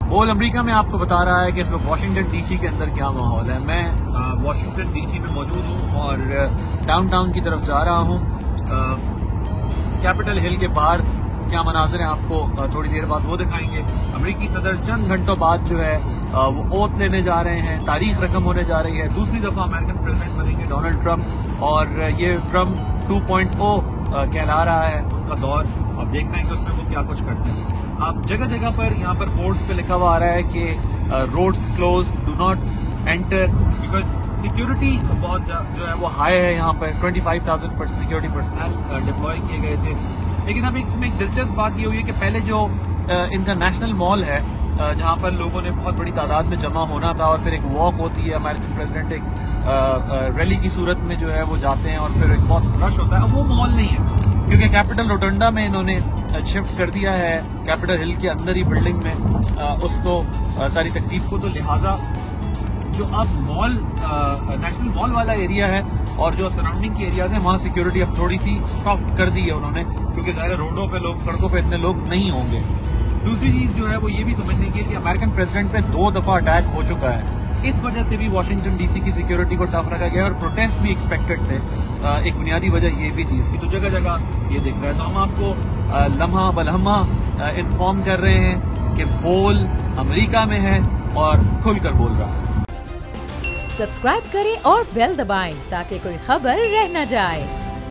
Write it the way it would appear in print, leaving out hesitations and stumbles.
बोल अमेरिका में आपको बता रहा है कि इस वक्त वाशिंगटन डीसी के अंदर क्या माहौल है। मैं वाशिंगटन डीसी में मौजूद हूँ और डाउनटाउन की तरफ जा रहा हूँ। कैपिटल हिल के बाहर क्या मनाजिर हैं आपको थोड़ी देर बाद वो दिखाएंगे। अमेरिकी सदर चंद घंटों बाद जो है वो ओथ लेने जा रहे हैं, तारीख रकम होने जा रही है। दूसरी दफा अमेरिकन प्रेसिडेंट बनेंगे डोनाल्ड ट्रंप और ये ट्रंप 2.0 कहला रहा है उनका दौर। अब देखना है कि उसमें वो क्या कुछ करते हैं। अब जगह जगह पर यहाँ पर बोर्ड्स पे लिखा हुआ आ रहा है कि roads close, do not enter, because security बहुत जो है वो हाई है। यहाँ पर 25,000 पर सिक्योरिटी पर्सनल डिप्लॉय किए गए थे। लेकिन अब इसमें एक दिलचस्प बात ये हुई है कि पहले जो इनका नेशनल मॉल है जहाँ पर लोगों ने बहुत बड़ी तादाद में जमा होना था और फिर एक वॉक होती है, अमेरिकन प्रेसिडेंट एक रैली की सूरत में जो है वो जाते हैं और फिर एक बहुत रश होता है। अब वो मॉल नहीं है क्योंकि कैपिटल रोटंडा में इन्होंने शिफ्ट कर दिया है, कैपिटल हिल के अंदर ही बिल्डिंग में उसको सारी तकलीफ को। तो लिहाजा जो अब मॉल नेशनल मॉल वाला एरिया है और जो सराउंडिंग के एरियाज हैं वहाँ सिक्योरिटी अब थोड़ी सी सॉफ्ट कर दी है उन्होंने, क्योंकि ज़ाहिर रोडों पे लोग, सड़कों पे इतने लोग नहीं होंगे। दूसरी चीज जो है वो ये भी समझने की है कि अमेरिकन प्रेसिडेंट पे 2 दफा अटैक हो चुका है। इस वजह से भी वाशिंगटन डीसी की सिक्योरिटी को टफ रखा गया और प्रोटेस्ट भी एक्सपेक्टेड थे। एक बुनियादी वजह ये भी थी इसकी। तो जगह जगह ये दिख रहा है। तो हम आपको लम्हा बलहमा इन्फॉर्म कर रहे हैं कि बोल अमेरिका में है और खुलकर बोल रहा है। सब्सक्राइब करें और बेल दबाएं ताकि कोई खबर रह न जाए।